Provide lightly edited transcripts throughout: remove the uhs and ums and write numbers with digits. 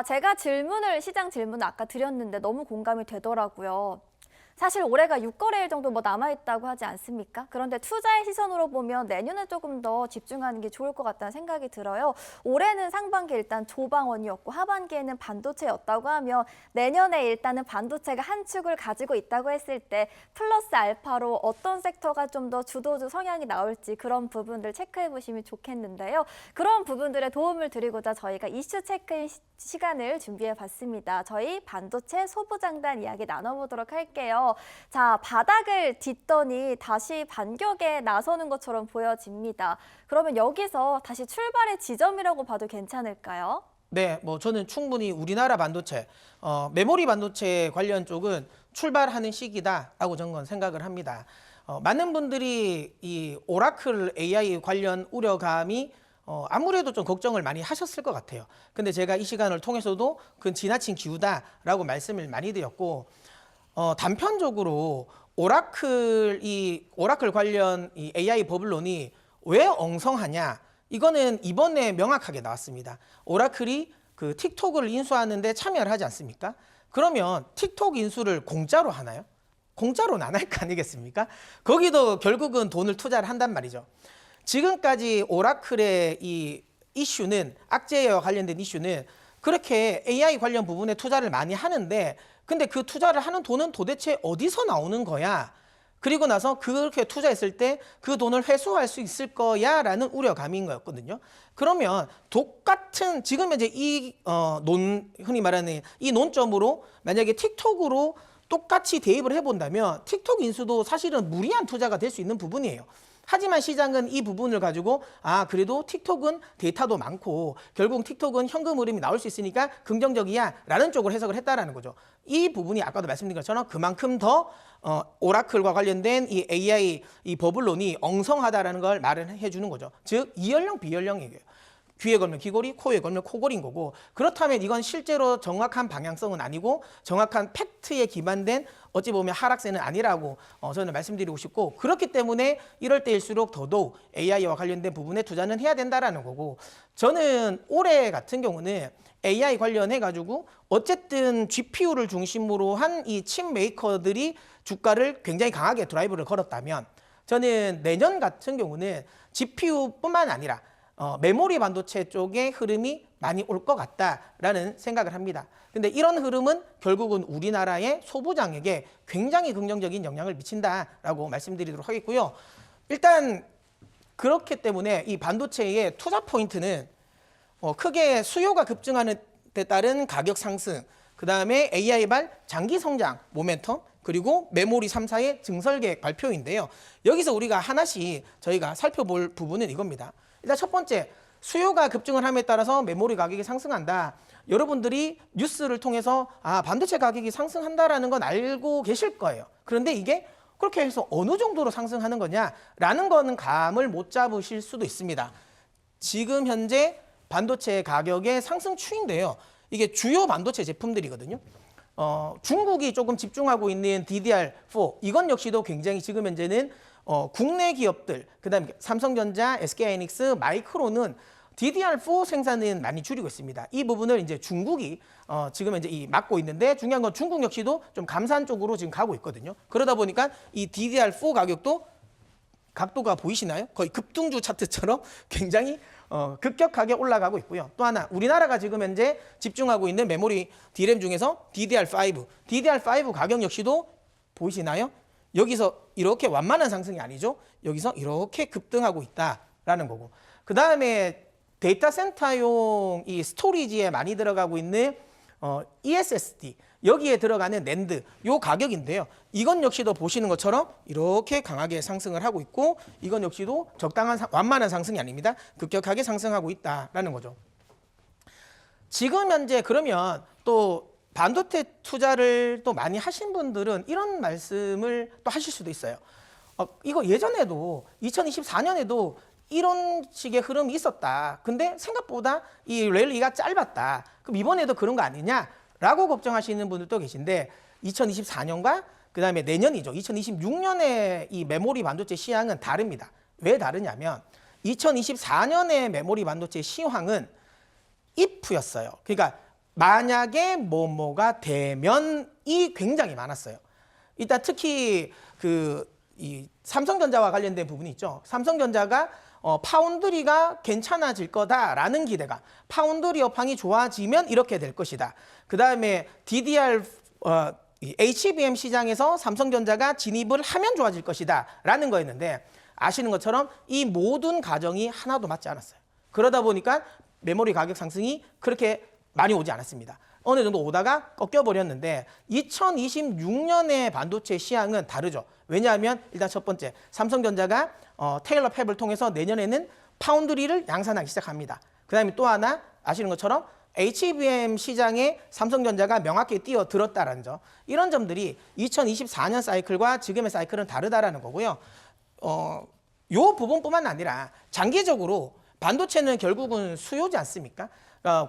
제가 시장 질문을 아까 드렸는데 너무 공감이 되더라고요. 사실 올해가 6거래일 정도 남아있다고 하지 않습니까? 그런데 투자의 시선으로 보면 내년에 조금 더 집중하는 게 좋을 것 같다는 생각이 들어요. 올해는 상반기 일단 조방원이었고 하반기에는 반도체였다고 하면 내년에 일단은 반도체가 한 축을 가지고 있다고 했을 때 플러스 알파로 어떤 섹터가 좀 더 주도주 성향이 나올지 그런 부분들 체크해 보시면 좋겠는데요. 그런 부분들에 도움을 드리고자 저희가 이슈 체크인 시간을 준비해 봤습니다. 저희 반도체 소부장단 이야기 나눠보도록 할게요. 자, 바닥을 딛더니 다시 반격에 나서는 것처럼 보여집니다. 그러면 여기서 다시 출발의 지점이라고 봐도 괜찮을까요? 네, 저는 충분히 우리나라 반도체, 메모리 반도체 관련 쪽은 출발하는 시기다라고 저는 생각을 합니다. 많은 분들이 이 오라클 AI 관련 우려감이 아무래도 좀 걱정을 많이 하셨을 것 같아요. 근데 제가 이 시간을 통해서도 그건 지나친 기우다라고 말씀을 많이 드렸고, 단편적으로 오라클 관련 이 AI 버블론이 왜 엉성하냐? 이거는 이번에 명확하게 나왔습니다. 오라클이 그 틱톡을 인수하는데 참여를 하지 않습니까? 그러면 틱톡 인수를 공짜로 하나요? 공짜로는 안 할 거 아니겠습니까? 거기도 결국은 돈을 투자를 한단 말이죠. 지금까지 오라클의 이 이슈는, 악재와 관련된 이슈는 그렇게 AI 관련 부분에 투자를 많이 하는데, 근데 그 투자를 하는 돈은 도대체 어디서 나오는 거야? 그리고 나서 그렇게 투자했을 때 그 돈을 회수할 수 있을 거야? 라는 우려감인 거였거든요. 그러면 똑같은, 지금 이제 흔히 말하는 이 논점으로 만약에 틱톡으로 똑같이 대입을 해본다면 틱톡 인수도 사실은 무리한 투자가 될 수 있는 부분이에요. 하지만 시장은 이 부분을 가지고 그래도 틱톡은 데이터도 많고 결국 틱톡은 현금 흐름이 나올 수 있으니까 긍정적이야 라는 쪽으로 해석을 했다라는 거죠. 이 부분이 아까도 말씀드린 것처럼 그만큼 더 오라클과 관련된 이 AI 이 버블론이 엉성하다라는 걸 말을 해주는 거죠. 즉 이연령 비연령이에요. 귀에 걸면 귀걸이, 코에 걸면 코걸이인 거고, 그렇다면 이건 실제로 정확한 방향성은 아니고 정확한 팩트에 기반된 어찌 보면 하락세는 아니라고 저는 말씀드리고 싶고, 그렇기 때문에 이럴 때일수록 더더욱 AI와 관련된 부분에 투자는 해야 된다라는 거고, 저는 올해 같은 경우는 AI 관련해 가지고 어쨌든 GPU를 중심으로 한 이 칩 메이커들이 주가를 굉장히 강하게 드라이브를 걸었다면, 저는 내년 같은 경우는 GPU뿐만 아니라 메모리 반도체 쪽의 흐름이 많이 올 것 같다라는 생각을 합니다. 근데 이런 흐름은 결국은 우리나라의 소부장에게 굉장히 긍정적인 영향을 미친다라고 말씀드리도록 하겠고요. 일단 그렇기 때문에 이 반도체의 투자 포인트는 크게 수요가 급증하는 데 따른 가격 상승, 그 다음에 AI발 장기 성장 모멘텀, 그리고 메모리 3사의 증설계획 발표인데요. 여기서 우리가 하나씩 저희가 살펴볼 부분은 이겁니다. 일단 첫 번째, 수요가 급증을 함에 따라서 메모리 가격이 상승한다. 여러분들이 뉴스를 통해서 반도체 가격이 상승한다라는 건 알고 계실 거예요. 그런데 이게 그렇게 해서 어느 정도로 상승하는 거냐라는 거는 감을 못 잡으실 수도 있습니다. 지금 현재 반도체 가격의 상승 추인데요. 이게 주요 반도체 제품들이거든요. 중국이 조금 집중하고 있는 DDR4, 이건 역시도 굉장히 지금 현재는 국내 기업들, 그다음에 삼성전자, SK하이닉스, 마이크론은 DDR4 생산은 많이 줄이고 있습니다. 이 부분을 이제 중국이 지금 이제 맡고 있는데, 중요한 건 중국 역시도 좀 감산 쪽으로 지금 가고 있거든요. 그러다 보니까 이 DDR4 가격도 각도가 보이시나요? 거의 급등주 차트처럼 굉장히 급격하게 올라가고 있고요. 또 하나, 우리나라가 지금 현재 집중하고 있는 메모리 D램 중에서 DDR5 가격 역시도 보이시나요? 여기서 이렇게 완만한 상승이 아니죠. 여기서 이렇게 급등하고 있다라는 거고, 그 다음에 데이터 센터용 이 스토리지에 많이 들어가고 있는 ESSD, 여기에 들어가는 낸드, 요 가격인데요. 이건 역시도 보시는 것처럼 이렇게 강하게 상승을 하고 있고, 이건 역시도 적당한 완만한 상승이 아닙니다. 급격하게 상승하고 있다라는 거죠. 지금 현재 그러면 또 반도체 투자를 또 많이 하신 분들은 이런 말씀을 또 하실 수도 있어요. 이거 예전에도 2024년에도 이런 식의 흐름이 있었다. 근데 생각보다 이 랠리가 짧았다. 그럼 이번에도 그런 거 아니냐라고 걱정하시는 분들도 계신데, 2024년과 그 다음에 내년이죠. 2026년에 이 메모리 반도체 시황은 다릅니다. 왜 다르냐면 2024년에 메모리 반도체 시황은 if였어요. 그러니까 만약에 뭐뭐가 되면이 굉장히 많았어요. 일단 특히 이 삼성전자와 관련된 부분이 있죠. 삼성전자가 파운드리가 괜찮아질 거다라는 기대가, 파운드리 업황이 좋아지면 이렇게 될 것이다. 그 다음에 DDR 이 HBM 시장에서 삼성전자가 진입을 하면 좋아질 것이다라는 거였는데, 아시는 것처럼 이 모든 가정이 하나도 맞지 않았어요. 그러다 보니까 메모리 가격 상승이 그렇게 많이 오지 않았습니다. 어느 정도 오다가 꺾여버렸는데 2026년의 반도체 시황은 다르죠. 왜냐하면 일단 첫 번째, 삼성전자가 테일러 팹을 통해서 내년에는 파운드리를 양산하기 시작합니다. 그 다음에 또 하나 아시는 것처럼 HBM 시장에 삼성전자가 명확히 뛰어들었다라는 점, 이런 점들이 2024년 사이클과 지금의 사이클은 다르다라는 거고요. 요 부분뿐만 아니라 장기적으로 반도체는 결국은 수요지 않습니까?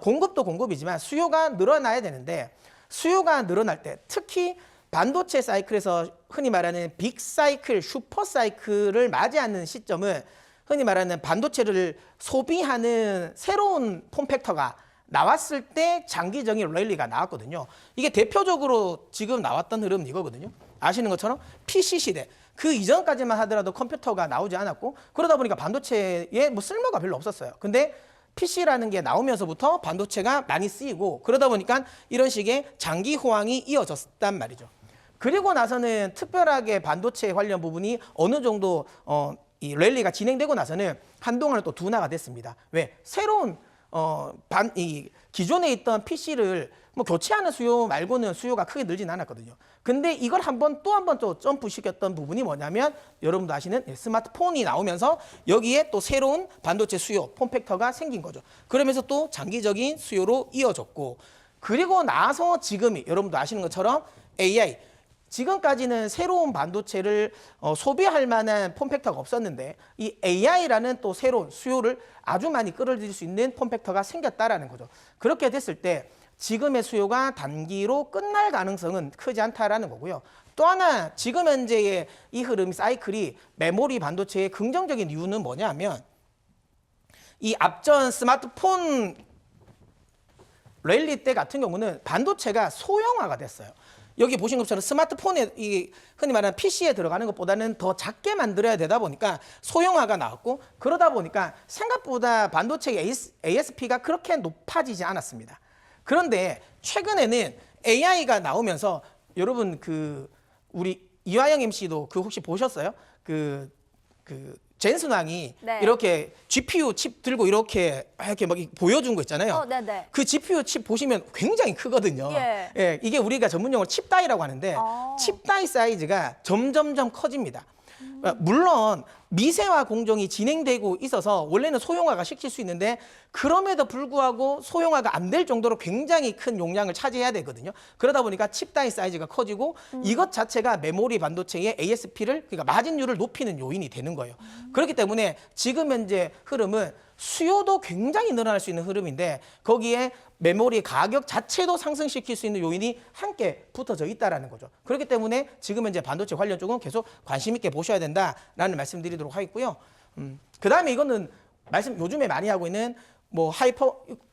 공급도 공급이지만 수요가 늘어나야 되는데, 수요가 늘어날 때 특히 반도체 사이클에서 흔히 말하는 빅 사이클, 슈퍼 사이클을 맞이하는 시점은 흔히 말하는 반도체를 소비하는 새로운 폼팩터가 나왔을 때 장기적인 랠리가 나왔거든요. 이게 대표적으로 지금 나왔던 흐름은 이거거든요. 아시는 것처럼 PC 시대, 그 이전까지만 하더라도 컴퓨터가 나오지 않았고, 그러다 보니까 반도체에 뭐 쓸모가 별로 없었어요. 근데 PC라는 게 나오면서부터 반도체가 많이 쓰이고, 그러다 보니까 이런 식의 장기 호황이 이어졌단 말이죠. 그리고 나서는 특별하게 반도체 관련 부분이 어느 정도 이 랠리가 진행되고 나서는 한동안 또 둔화가 됐습니다. 왜? 새로운 이 기존에 있던 PC를 뭐 교체하는 수요 말고는 수요가 크게 늘진 않았거든요. 근데 이걸 또 한 번 또 점프시켰던 부분이 뭐냐면, 여러분도 아시는 스마트폰이 나오면서 여기에 또 새로운 반도체 수요 폼팩터가 생긴 거죠. 그러면서 또 장기적인 수요로 이어졌고, 그리고 나서 지금이 여러분도 아시는 것처럼 AI, 지금까지는 새로운 반도체를 소비할 만한 폼팩터가 없었는데, 이 AI라는 또 새로운 수요를 아주 많이 끌어들일 수 있는 폼팩터가 생겼다라는 거죠. 그렇게 됐을 때 지금의 수요가 단기로 끝날 가능성은 크지 않다라는 거고요. 또 하나 지금 현재의 이 흐름, 사이클이 메모리 반도체의 긍정적인 이유는 뭐냐면, 이 앞전 스마트폰 랠리 때 같은 경우는 반도체가 소형화가 됐어요. 여기 보신 것처럼 스마트폰에 이 흔히 말하는 PC에 들어가는 것보다는 더 작게 만들어야 되다 보니까 소형화가 나왔고, 그러다 보니까 생각보다 반도체의 ASP가 그렇게 높아지지 않았습니다. 그런데 최근에는 AI가 나오면서, 여러분 우리 이화영 MC도 혹시 보셨어요? 젠슨왕이 네. 이렇게 GPU 칩 들고 이렇게 막 보여준 거 있잖아요. 네네. 그 GPU 칩 보시면 굉장히 크거든요. 예. 예, 이게 우리가 전문용어로 칩 다이라고 하는데, 칩 다이 사이즈가 점점점 커집니다. 물론 미세화 공정이 진행되고 있어서 원래는 소형화가 시킬 수 있는데, 그럼에도 불구하고 소형화가 안 될 정도로 굉장히 큰 용량을 차지해야 되거든요. 그러다 보니까 칩 다이 사이즈가 커지고, 이것 자체가 메모리 반도체의 ASP를, 그러니까 마진율을 높이는 요인이 되는 거예요. 그렇기 때문에 지금 현재 흐름은 수요도 굉장히 늘어날 수 있는 흐름인데, 거기에 메모리 가격 자체도 상승시킬 수 있는 요인이 함께 붙어져 있다라는 거죠. 그렇기 때문에 지금 현재 반도체 관련 쪽은 계속 관심 있게 보셔야 된다라는 말씀드리도록 하겠고요. 그 다음에 이거는 요즘에 많이 하고 있는 뭐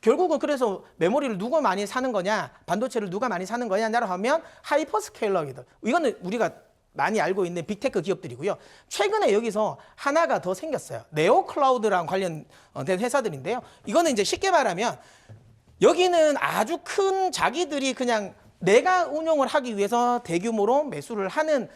결국은 그래서 메모리를 누가 많이 사는 거냐, 반도체를 누가 많이 사는 거냐라고 하면 하이퍼스케일러이들, 이거는 우리가 많이 알고 있는 빅테크 기업들이고요. 최근에 여기서 하나가 더 생겼어요. 네오클라우드랑 관련된 회사들인데요. 이거는 이제 쉽게 말하면, 여기는 아주 큰 자기들이 그냥 내가 운용을 하기 위해서 대규모로 매수를 하는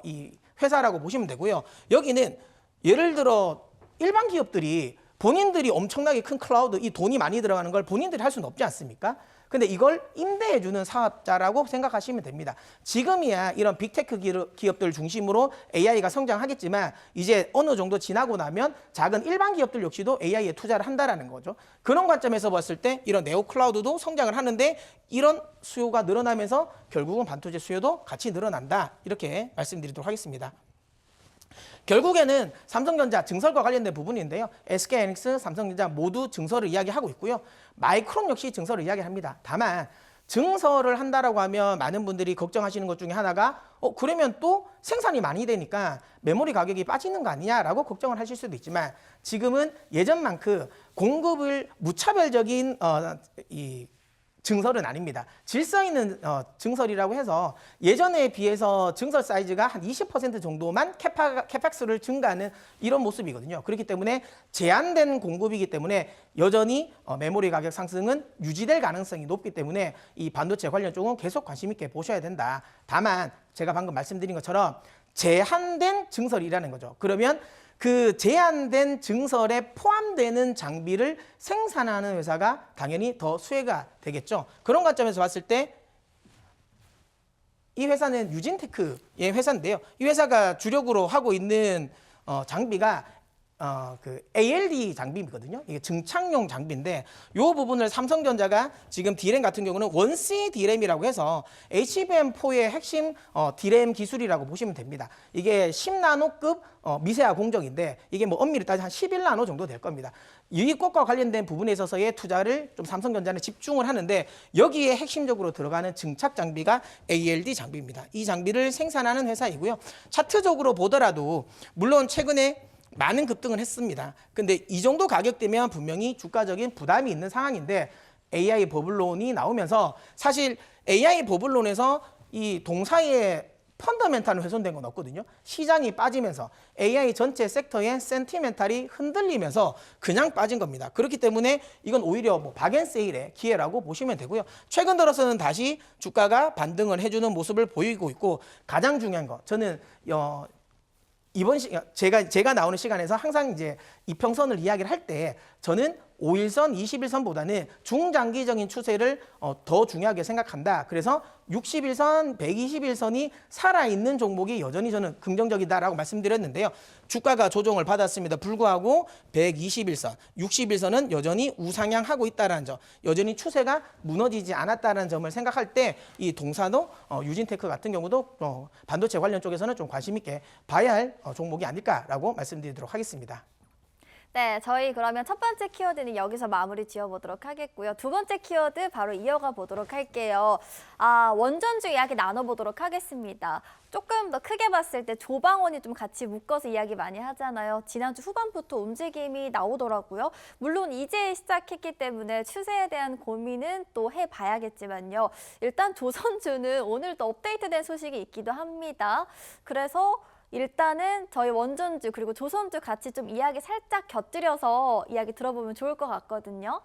이 회사라고 보시면 되고요. 여기는 예를 들어 일반 기업들이 본인들이 엄청나게 큰 클라우드, 이 돈이 많이 들어가는 걸 본인들이 할 수는 없지 않습니까? 근데 이걸 임대해주는 사업자라고 생각하시면 됩니다. 지금이야 이런 빅테크 기업들 중심으로 AI가 성장하겠지만, 이제 어느 정도 지나고 나면 작은 일반 기업들 역시도 AI에 투자를 한다라는 거죠. 그런 관점에서 봤을 때 이런 네오클라우드도 성장을 하는데, 이런 수요가 늘어나면서 결국은 반도체 수요도 같이 늘어난다, 이렇게 말씀드리도록 하겠습니다. 결국에는 삼성전자 증설과 관련된 부분인데요. SK하이닉스, 삼성전자 모두 증설을 이야기하고 있고요. 마이크론 역시 증설을 이야기합니다. 다만 증설을 한다라고 하면 많은 분들이 걱정하시는 것 중에 하나가 그러면 또 생산이 많이 되니까 메모리 가격이 빠지는 거 아니냐라고 걱정을 하실 수도 있지만, 지금은 예전만큼 공급을 무차별적인 이 증설은 아닙니다. 질서 있는 증설이라고 해서 예전에 비해서 증설 사이즈가 한 20% 정도만 캐팍수를 증가하는 이런 모습이거든요. 그렇기 때문에 제한된 공급이기 때문에 여전히 메모리 가격 상승은 유지될 가능성이 높기 때문에 이 반도체 관련 쪽은 계속 관심 있게 보셔야 된다. 다만 제가 방금 말씀드린 것처럼 제한된 증설이라는 거죠. 그러면 그 제한된 증설에 포함되는 장비를 생산하는 회사가 당연히 더 수혜가 되겠죠. 그런 관점에서 봤을 때 이 회사는 유진테크의 회사인데요. 이 회사가 주력으로 하고 있는 장비가 그 ALD 장비거든요. 이게 증착용 장비인데 이 부분을 삼성전자가 지금 D램 같은 경우는 원C D램이라고 해서 HBM4의 핵심 D램 기술이라고 보시면 됩니다. 이게 10나노급 미세화 공정인데 이게 뭐 엄밀히 따지면 한 11나노 정도 될 겁니다. 유입국과 관련된 부분에 있어서의 투자를 좀 삼성전자는 집중을 하는데 여기에 핵심적으로 들어가는 증착 장비가 ALD 장비입니다. 이 장비를 생산하는 회사이고요. 차트적으로 보더라도 물론 최근에 많은 급등을 했습니다. 근데 이 정도 가격대면 분명히 주가적인 부담이 있는 상황인데 AI 버블론이 나오면서 사실 AI 버블론에서 이 동사의 펀더멘탈은 훼손된 건 없거든요. 시장이 빠지면서 AI 전체 섹터의 센티멘탈이 흔들리면서 그냥 빠진 겁니다. 그렇기 때문에 이건 오히려 뭐 박앤세일의 기회라고 보시면 되고요. 최근 들어서는 다시 주가가 반등을 해주는 모습을 보이고 있고 가장 중요한 거 저는 이번 제가 나오는 시간에서 항상 이제 이평선을 이야기를 할 때 저는 5일선, 21선보다는 중장기적인 추세를 더 중요하게 생각한다. 그래서 60일선, 120일선이 살아있는 종목이 여전히 저는 긍정적이다라고 말씀드렸는데요. 주가가 조정을 받았습니다. 불구하고 121선, 60일선은 여전히 우상향하고 있다는 점, 여전히 추세가 무너지지 않았다는 점을 생각할 때 이 동사도 유진테크 같은 경우도 반도체 관련 쪽에서는 좀 관심 있게 봐야 할 종목이 아닐까라고 말씀드리도록 하겠습니다. 네, 저희 그러면 첫 번째 키워드는 여기서 마무리 지어보도록 하겠고요. 두 번째 키워드 바로 이어가 보도록 할게요. 원전주 이야기 나눠보도록 하겠습니다. 조금 더 크게 봤을 때 조방원이 좀 같이 묶어서 이야기 많이 하잖아요. 지난주 후반부터 움직임이 나오더라고요. 물론 이제 시작했기 때문에 추세에 대한 고민은 또 해봐야겠지만요. 일단 조선주는 오늘도 업데이트된 소식이 있기도 합니다. 그래서 일단은 저희 원전주 그리고 조선주 같이 좀 이야기 살짝 곁들여서 이야기 들어보면 좋을 것 같거든요.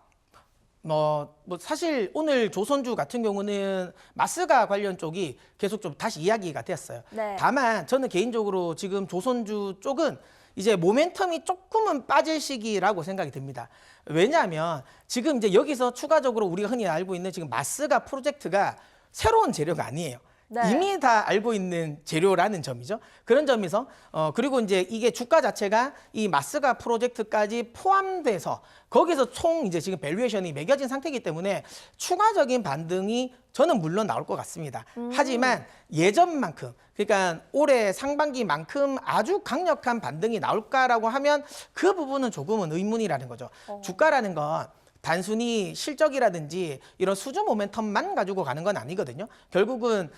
뭐 사실 오늘 조선주 같은 경우는 마스가 관련 쪽이 계속 좀 다시 이야기가 됐어요. 네. 다만 저는 개인적으로 지금 조선주 쪽은 이제 모멘텀이 조금은 빠질 시기라고 생각이 듭니다. 왜냐하면 지금 이제 여기서 추가적으로 우리가 흔히 알고 있는 지금 마스가 프로젝트가 새로운 재료가 아니에요. 네. 이미 다 알고 있는 재료라는 점이죠. 그런 점에서 그리고 이제 이게 주가 자체가 이 마스가 프로젝트까지 포함돼서 거기서 총 이제 지금 밸류에이션이 매겨진 상태이기 때문에 추가적인 반등이 저는 물론 나올 것 같습니다. 하지만 예전만큼 그러니까 올해 상반기만큼 아주 강력한 반등이 나올까라고 하면 그 부분은 조금은 의문이라는 거죠. 주가라는 건 단순히 실적이라든지 이런 수주 모멘텀만 가지고 가는 건 아니거든요. 결국은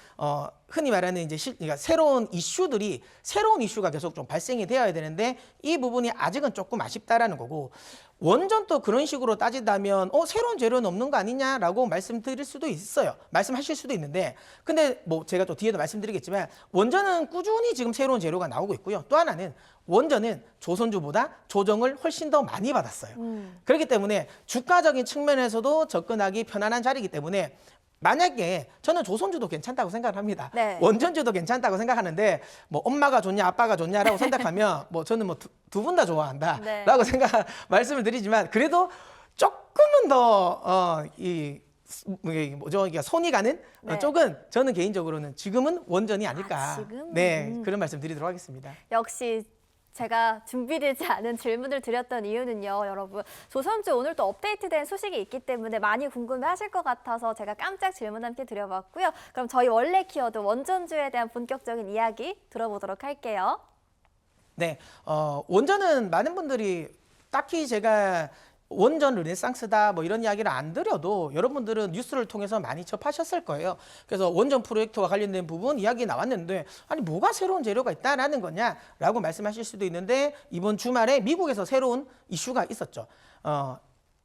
흔히 말하는 이제 그러니까 새로운 이슈가 계속 좀 발생이 되어야 되는데 이 부분이 아직은 조금 아쉽다라는 거고 원전도 그런 식으로 따진다면 새로운 재료는 없는 거 아니냐라고 말씀드릴 수도 있어요. 말씀하실 수도 있는데 근데 뭐 제가 또 뒤에도 말씀드리겠지만 원전은 꾸준히 지금 새로운 재료가 나오고 있고요. 또 하나는 원전은 조선주보다 조정을 훨씬 더 많이 받았어요. 그렇기 때문에 주가적인 측면에서도 접근하기 편안한 자리이기 때문에 만약에 저는 조선주도 괜찮다고 생각을 합니다. 네. 원전주도 괜찮다고 생각하는데 뭐 엄마가 좋냐 아빠가 좋냐라고 생각하면 뭐 저는 뭐 두 분 다 좋아한다라고 네. 생각 말씀을 드리지만 그래도 조금은 더 손이 가는 네. 쪽은 저는 개인적으로는 지금은 원전이 아닐까. 지금? 네, 그런 말씀 드리도록 하겠습니다. 역시 제가 준비되지 않은 질문을 드렸던 이유는요, 여러분. 조선주 오늘 또 업데이트된 소식이 있기 때문에 많이 궁금해하실 것 같아서 제가 깜짝 질문 함께 드려봤고요. 그럼 저희 원래 키워드 원전주에 대한 본격적인 이야기 들어보도록 할게요. 네, 원전은 많은 분들이 딱히 제가 원전 르네상스다 뭐 이런 이야기를 안 드려도 여러분들은 뉴스를 통해서 많이 접하셨을 거예요. 그래서 원전 프로젝트와 관련된 부분 이야기 나왔는데 아니 뭐가 새로운 재료가 있다라는 거냐라고 말씀하실 수도 있는데 이번 주말에 미국에서 새로운 이슈가 있었죠.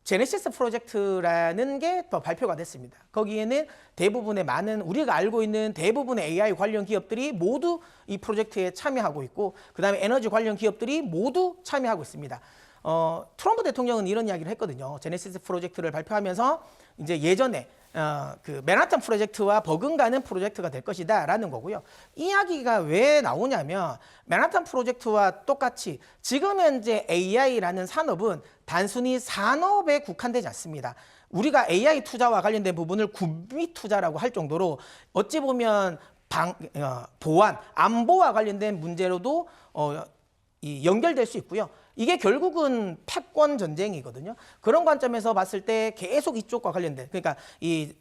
제네시스 프로젝트라는 게 또 발표가 됐습니다. 거기에는 대부분의 많은 우리가 알고 있는 대부분의 AI 관련 기업들이 모두 이 프로젝트에 참여하고 있고 그다음에 에너지 관련 기업들이 모두 참여하고 있습니다. 트럼프 대통령은 이런 이야기를 했거든요. 제네시스 프로젝트를 발표하면서 이제 예전에 그 맨하탄 프로젝트와 버금가는 프로젝트가 될 것이다라는 거고요. 이 이야기가 왜 나오냐면 맨하탄 프로젝트와 똑같이 지금 현재 AI라는 산업은 단순히 산업에 국한되지 않습니다. 우리가 AI 투자와 관련된 부분을 군비 투자라고 할 정도로 어찌 보면 보안, 안보와 관련된 문제로도 연결될 수 있고요. 이게 결국은 패권 전쟁이거든요. 그런 관점에서 봤을 때 계속 이쪽과 관련된 그러니까 이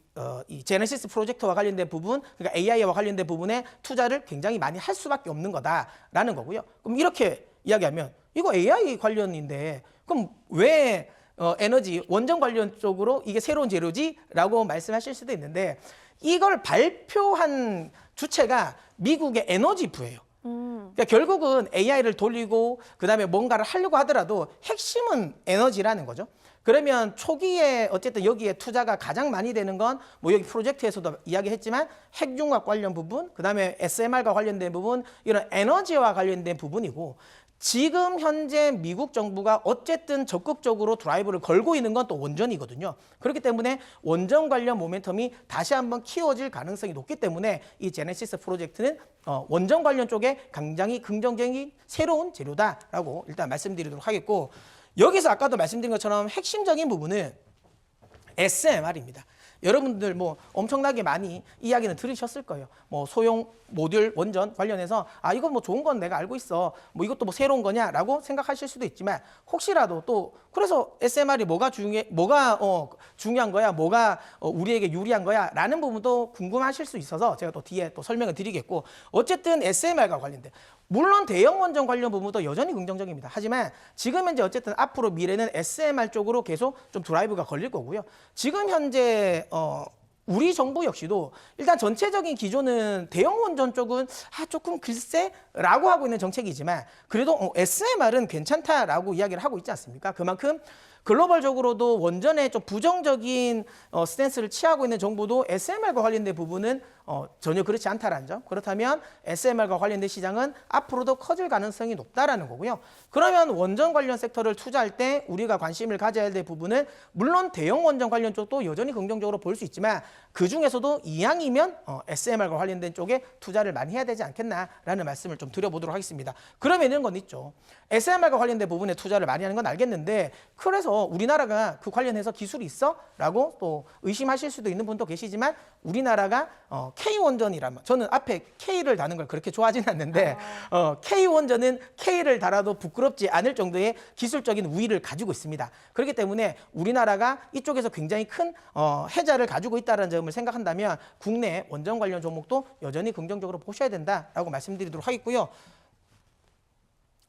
제네시스 프로젝트와 관련된 부분, 그러니까 AI와 관련된 부분에 투자를 굉장히 많이 할 수밖에 없는 거다라는 거고요. 그럼 이렇게 이야기하면 이거 AI 관련인데 그럼 왜 에너지 원전 관련 쪽으로 이게 새로운 재료지라고 말씀하실 수도 있는데 이걸 발표한 주체가 미국의 에너지부예요. 그러니까 결국은 AI를 돌리고 그다음에 뭔가를 하려고 하더라도 핵심은 에너지라는 거죠. 그러면 초기에 어쨌든 여기에 투자가 가장 많이 되는 건 뭐 여기 프로젝트에서도 이야기했지만 핵융합 관련 부분, 그다음에 SMR과 관련된 부분, 이런 에너지와 관련된 부분이고 지금 현재 미국 정부가 어쨌든 적극적으로 드라이브를 걸고 있는 건 또 원전이거든요. 그렇기 때문에 원전 관련 모멘텀이 다시 한번 키워질 가능성이 높기 때문에 이 제네시스 프로젝트는 원전 관련 쪽에 굉장히 긍정적인 새로운 재료다라고 일단 말씀드리도록 하겠고 여기서 아까도 말씀드린 것처럼 핵심적인 부분은 SMR입니다. 여러분들 뭐 엄청나게 많이 이야기는 들으셨을 거예요. 뭐 소형 모듈 원전 관련해서 아 이거 뭐 좋은 건 내가 알고 있어. 뭐 이것도 뭐 새로운 거냐라고 생각하실 수도 있지만 혹시라도 또 그래서 SMR이 뭐가 중요한 거야? 뭐가 우리에게 유리한 거야?라는 부분도 궁금하실 수 있어서 제가 또 뒤에 또 설명을 드리겠고 어쨌든 SMR과 관련된 물론 대형 원전 관련 부분도 여전히 긍정적입니다. 하지만 지금 현재 어쨌든 앞으로 미래는 SMR 쪽으로 계속 좀 드라이브가 걸릴 거고요. 지금 현재 우리 정부 역시도 일단 전체적인 기조는 대형 원전 쪽은 조금 글쎄라고 하고 있는 정책이지만 그래도 SMR은 괜찮다라고 이야기를 하고 있지 않습니까? 그만큼 글로벌적으로도 원전에 좀 부정적인 스탠스를 취하고 있는 정부도 SMR과 관련된 부분은 전혀 그렇지 않다라는 점. 그렇다면 SMR과 관련된 시장은 앞으로도 커질 가능성이 높다라는 거고요. 그러면 원전 관련 섹터를 투자할 때 우리가 관심을 가져야 될 부분은 물론 대형 원전 관련 쪽도 여전히 긍정적으로 볼 수 있지만 그 중에서도 이왕이면 SMR과 관련된 쪽에 투자를 많이 해야 되지 않겠나라는 말씀을 좀 드려보도록 하겠습니다. 그러면 이런 건 있죠. SMR과 관련된 부분에 투자를 많이 하는 건 알겠는데 그래서 우리나라가 그 관련해서 기술이 있어? 라고 또 의심하실 수도 있는 분도 계시지만 우리나라가 K원전이라면 저는 앞에 K를 다는 걸 그렇게 좋아하진 않는데 K원전은 K를 달아도 부끄럽지 않을 정도의 기술적인 우위를 가지고 있습니다. 그렇기 때문에 우리나라가 이쪽에서 굉장히 큰 혜자를 가지고 있다는 점을 생각한다면 국내 원전 관련 종목도 여전히 긍정적으로 보셔야 된다라고 말씀드리도록 하겠고요.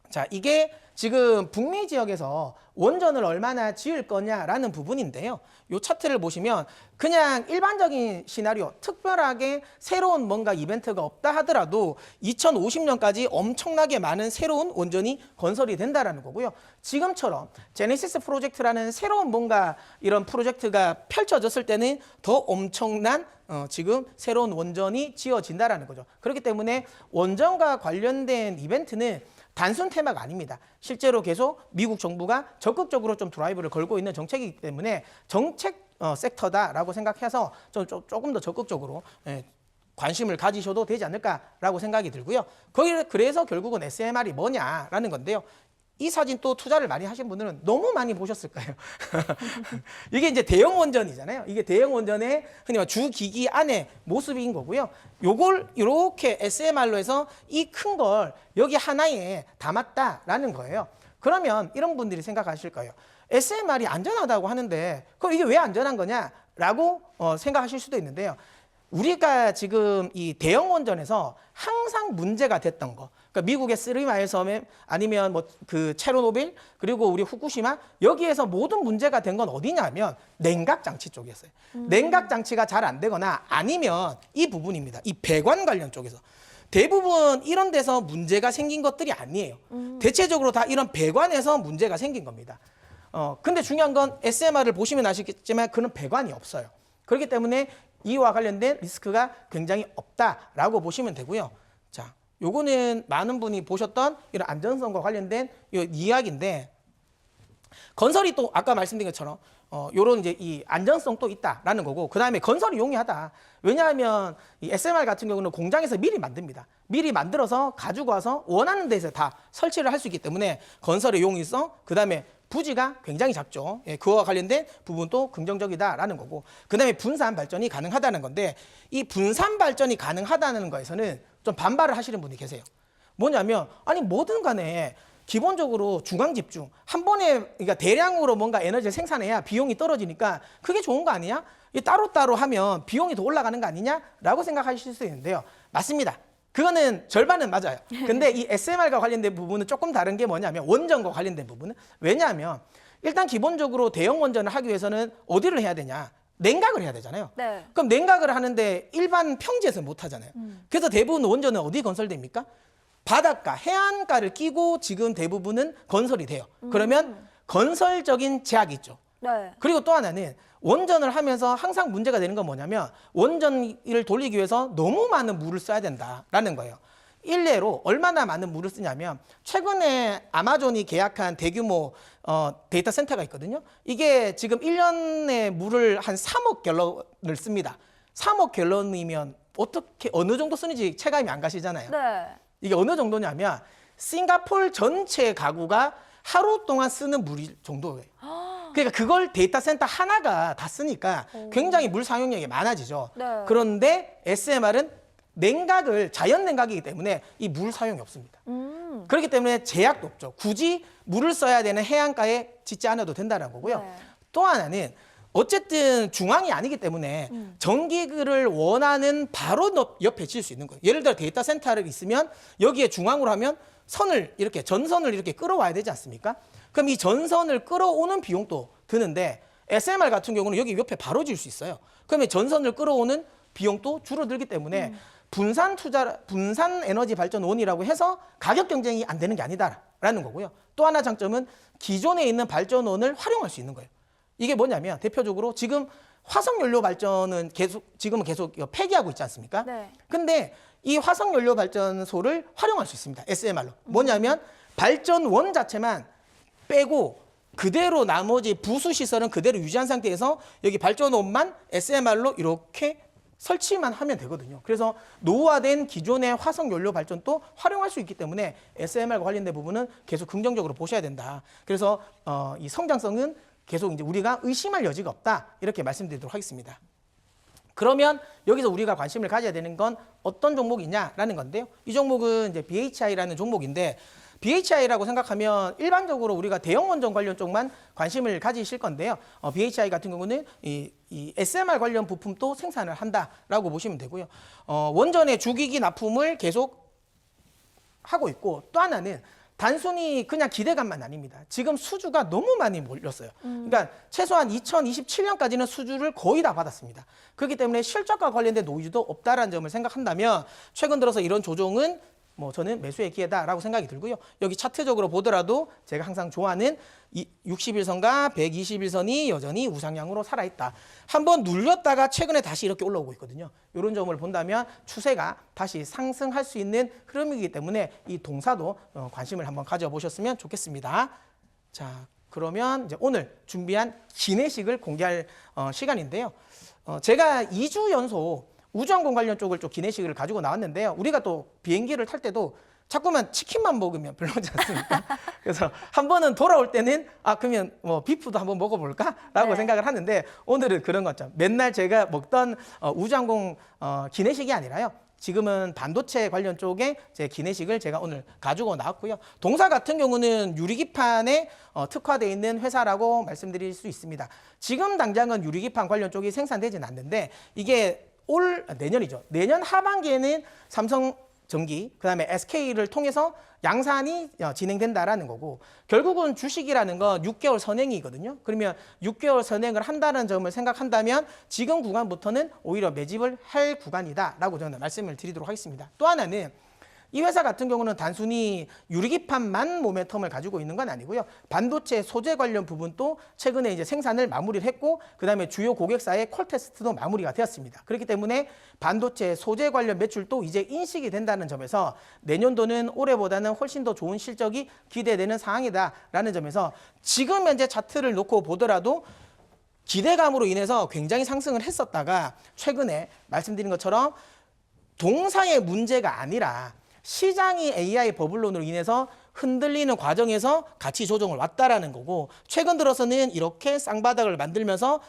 자, 이게 지금 북미 지역에서 원전을 얼마나 지을 거냐라는 부분인데요. 이 차트를 보시면 그냥 일반적인 시나리오, 특별하게 새로운 뭔가 이벤트가 없다 하더라도 2050년까지 엄청나게 많은 새로운 원전이 건설이 된다라는 거고요. 지금처럼 제네시스 프로젝트라는 새로운 뭔가 이런 프로젝트가 펼쳐졌을 때는 더 엄청난 지금 새로운 원전이 지어진다라는 거죠. 그렇기 때문에 원전과 관련된 이벤트는 단순 테마가 아닙니다. 실제로 계속 미국 정부가 적극적으로 좀 드라이브를 걸고 있는 정책이기 때문에 정책 섹터다라고 생각해서 조금 더 적극적으로 관심을 가지셔도 되지 않을까라고 생각이 들고요. 그래서 결국은 SMR이 뭐냐라는 건데요. 이 사진 또 투자를 많이 하신 분들은 너무 많이 보셨을 거예요. 이게 이제 대형 원전이잖아요. 이게 대형 원전의 흔히 말 주기기 안의 모습인 거고요. 요걸 이렇게 SMR로 해서 이 큰 걸 여기 하나에 담았다라는 거예요. 그러면 이런 분들이 생각하실 거예요. SMR이 안전하다고 하는데 그럼 이게 왜 안전한 거냐라고 생각하실 수도 있는데요. 우리가 지금 이 대형 원전에서 항상 문제가 됐던 거, 그러니까 미국의 쓰리마일 섬 아니면 뭐 그 체르노빌 그리고 우리 후쿠시마 여기에서 모든 문제가 된 건 어디냐면 냉각 장치 쪽이었어요. 냉각 장치가 잘 안 되거나 아니면 이 부분입니다. 이 배관 관련 쪽에서 대부분 이런 데서 문제가 생긴 것들이 아니에요. 대체적으로 다 이런 배관에서 문제가 생긴 겁니다. 근데 중요한 건 SMR을 보시면 아시겠지만 그런 배관이 없어요. 그렇기 때문에 이와 관련된 리스크가 굉장히 없다라고 보시면 되고요. 자, 요거는 많은 분이 보셨던 이런 안전성과 관련된 이 이야기인데, 건설이 또 아까 말씀드린 것처럼 요런 이제 이 안전성도 있다라는 거고, 그다음에 건설이 용이하다. 왜냐하면 이 SMR 같은 경우는 공장에서 미리 만듭니다. 미리 만들어서 가지고 와서 원하는 데서 다 설치를 할 수 있기 때문에 건설의 용이성, 그다음에 부지가 굉장히 작죠. 예, 그와 관련된 부분도 긍정적이다라는 거고, 그다음에 분산 발전이 가능하다는 건데, 이 분산 발전이 가능하다는 거에서는 좀 반발을 하시는 분이 계세요. 뭐냐면 아니 뭐든 간에 기본적으로 중앙 집중 한 번에, 그러니까 대량으로 뭔가 에너지를 생산해야 비용이 떨어지니까 그게 좋은 거 아니냐? 이 따로따로 하면 비용이 더 올라가는 거 아니냐라고 생각하실 수 있는데요. 맞습니다. 그거는 절반은 맞아요. 근데 이 SMR과 관련된 부분은 조금 다른 게 뭐냐면, 원전과 관련된 부분은, 왜냐하면 일단 기본적으로 대형 원전을 하기 위해서는 어디를 해야 되냐? 냉각을 해야 되잖아요. 네. 그럼 냉각을 하는데 일반 평지에서 못 하잖아요. 그래서 대부분 원전은 어디 건설됩니까? 바닷가, 해안가를 끼고 지금 대부분은 건설이 돼요. 그러면 건설적인 제약이 있죠. 네. 그리고 또 하나는 원전을 하면서 항상 문제가 되는 건 뭐냐면, 원전을 돌리기 위해서 너무 많은 물을 써야 된다라는 거예요. 일례로 얼마나 많은 물을 쓰냐면, 최근에 아마존이 계약한 대규모 데이터 센터가 있거든요. 이게 지금 1년에 물을 한 3억 갤런을 씁니다. 3억 갤런이면 어떻게 어느 정도 쓰는지 체감이 안 가시잖아요. 네. 이게 어느 정도냐면 싱가포르 전체 가구가 하루 동안 쓰는 물 정도예요. 그러니까 그걸 데이터 센터 하나가 다 쓰니까 굉장히 물 사용량이 많아지죠. 네. 그런데 SMR은 냉각을, 자연 냉각이기 때문에 이 물 사용이 없습니다. 그렇기 때문에 제약도 없죠. 굳이 물을 써야 되는 해안가에 짓지 않아도 된다는 거고요. 네. 또 하나는 어쨌든 중앙이 아니기 때문에 전기를 원하는 바로 옆에 질 수 있는 거예요. 예를 들어 데이터 센터를 있으면 여기에 중앙으로 하면 선을 이렇게, 전선을 이렇게 끌어와야 되지 않습니까? 그럼 이 전선을 끌어오는 비용도 드는데, SMR 같은 경우는 여기 옆에 바로 질 수 있어요. 그러면 전선을 끌어오는 비용도 줄어들기 때문에 분산 에너지 발전원이라고 해서 가격 경쟁이 안 되는 게 아니다라는 거고요. 또 하나 장점은 기존에 있는 발전원을 활용할 수 있는 거예요. 이게 뭐냐면 대표적으로 지금 화석연료 발전은 지금은 계속 폐기하고 있지 않습니까? 네. 근데 이 화석연료 발전소를 활용할 수 있습니다. SMR로. 뭐냐면 발전원 자체만 빼고 그대로 나머지 부수 시설은 그대로 유지한 상태에서 여기 발전원만 SMR로 이렇게 설치만 하면 되거든요. 그래서 노후화된 기존의 화석연료 발전도 활용할 수 있기 때문에 SMR과 관련된 부분은 계속 긍정적으로 보셔야 된다. 그래서 이 성장성은 계속 이제 우리가 의심할 여지가 없다, 이렇게 말씀드리도록 하겠습니다. 그러면 여기서 우리가 관심을 가져야 되는 건 어떤 종목이냐라는 건데요. 이 종목은 이제 BHI라는 종목인데, BHI라고 생각하면 일반적으로 우리가 대형 원전 관련 쪽만 관심을 가지실 건데요. BHI 같은 경우는 이 SMR 관련 부품도 생산을 한다라고 보시면 되고요. 원전의 주기기 납품을 계속 하고 있고, 또 하나는 단순히 그냥 기대감만 아닙니다. 지금 수주가 너무 많이 몰렸어요. 그러니까 최소한 2027년까지는 수주를 거의 다 받았습니다. 그렇기 때문에 실적과 관련된 노이즈도 없다라는 점을 생각한다면 최근 들어서 이런 조정은 저는 매수의 기회다라고 생각이 들고요. 여기 차트적으로 보더라도 제가 항상 좋아하는 60일선과 120일선이 여전히 우상향으로 살아있다. 한번 눌렸다가 최근에 다시 이렇게 올라오고 있거든요. 이런 점을 본다면 추세가 다시 상승할 수 있는 흐름이기 때문에 이 동사도 관심을 한번 가져보셨으면 좋겠습니다. 자, 그러면 이제 오늘 준비한 기내식을 공개할 시간인데요. 제가 2주 연속 우주항공 관련 쪽을 좀 기내식을 가지고 나왔는데요. 우리가 또 비행기를 탈 때도 자꾸만 치킨만 먹으면 별로지 않습니까? 그래서 한 번은 돌아올 때는 그러면 비프도 한번 먹어볼까라고 네. 생각을 하는데, 오늘은 그런 거죠. 맨날 제가 먹던 우주항공 기내식이 아니라요. 지금은 반도체 관련 쪽에 제 기내식을 제가 오늘 가지고 나왔고요. 동사 같은 경우는 유리기판에 특화되어 있는 회사라고 말씀드릴 수 있습니다. 지금 당장은 유리기판 관련 쪽이 생산되지는 않는데, 이게 내년이죠. 내년 하반기에는 삼성전기, 그다음에 SK를 통해서 양산이 진행된다라는 거고, 결국은 주식이라는 건 6개월 선행이거든요. 그러면 6개월 선행을 한다는 점을 생각한다면 지금 구간부터는 오히려 매집을 할 구간이다라고 저는 말씀을 드리도록 하겠습니다. 또 하나는 이 회사 같은 경우는 단순히 유리기판만 모멘텀을 가지고 있는 건 아니고요. 반도체 소재 관련 부분도 최근에 이제 생산을 마무리를 했고 그다음에 주요 고객사의 콜 테스트도 마무리가 되었습니다. 그렇기 때문에 반도체 소재 관련 매출도 이제 인식이 된다는 점에서 내년도는 올해보다는 훨씬 더 좋은 실적이 기대되는 상황이다라는 점에서 지금 현재 차트를 놓고 보더라도 기대감으로 인해서 굉장히 상승을 했었다가 최근에 말씀드린 것처럼 동사의 문제가 아니라 시장이 AI 버블론으로 인해서 흔들리는 과정에서 가치 조정을 왔다라는 거고 최근 들어서는 이렇게 쌍바닥을 만들면서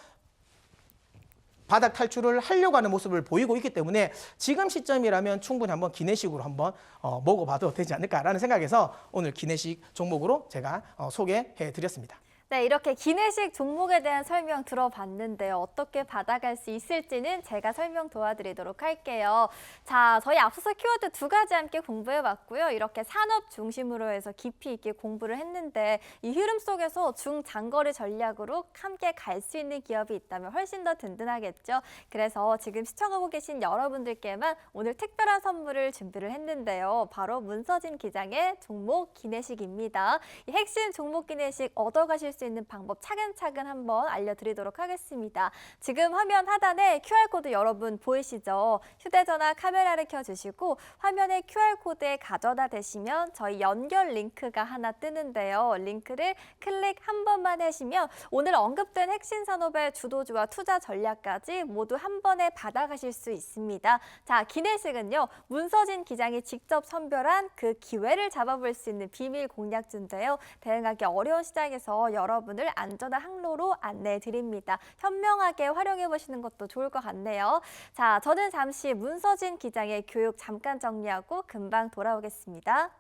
바닥 탈출을 하려고 하는 모습을 보이고 있기 때문에 지금 시점이라면 충분히 한번 기내식으로 한번 먹어봐도 되지 않을까라는 생각에서 오늘 기내식 종목으로 제가 소개해 드렸습니다. 네, 이렇게 기내식 종목에 대한 설명 들어봤는데요. 어떻게 받아갈 수 있을지는 제가 설명 도와드리도록 할게요. 자, 저희 앞서서 키워드 2가지 함께 공부해봤고요. 이렇게 산업 중심으로 해서 깊이 있게 공부를 했는데 이 흐름 속에서 중장거리 전략으로 함께 갈 수 있는 기업이 있다면 훨씬 더 든든하겠죠. 그래서 지금 시청하고 계신 여러분들께만 오늘 특별한 선물을 준비를 했는데요. 바로 문서진 기장의 종목 기내식입니다. 이 핵심 종목 기내식 얻어가실 수 있는 방법 차근차근 한번 알려드리도록 하겠습니다. 지금 화면 하단에 QR코드 여러분 보이시죠? 휴대전화 카메라를 켜주시고 화면에 QR코드에 가져다 대시면 저희 연결 링크가 하나 뜨는데요. 링크를 클릭 한 번만 하시면 오늘 언급된 핵심 산업의 주도주와 투자 전략까지 모두 한 번에 받아가실 수 있습니다. 자, 기내식은요. 문서진 기장이 직접 선별한 그 기회를 잡아볼 수 있는 비밀 공략주인데요. 대응하기 어려운 시장에서 여러분을 안전한 항로로 안내해 드립니다. 현명하게 활용해 보시는 것도 좋을 것 같네요. 자, 저는 잠시 문서진 기장의 교육 잠깐 정리하고 금방 돌아오겠습니다.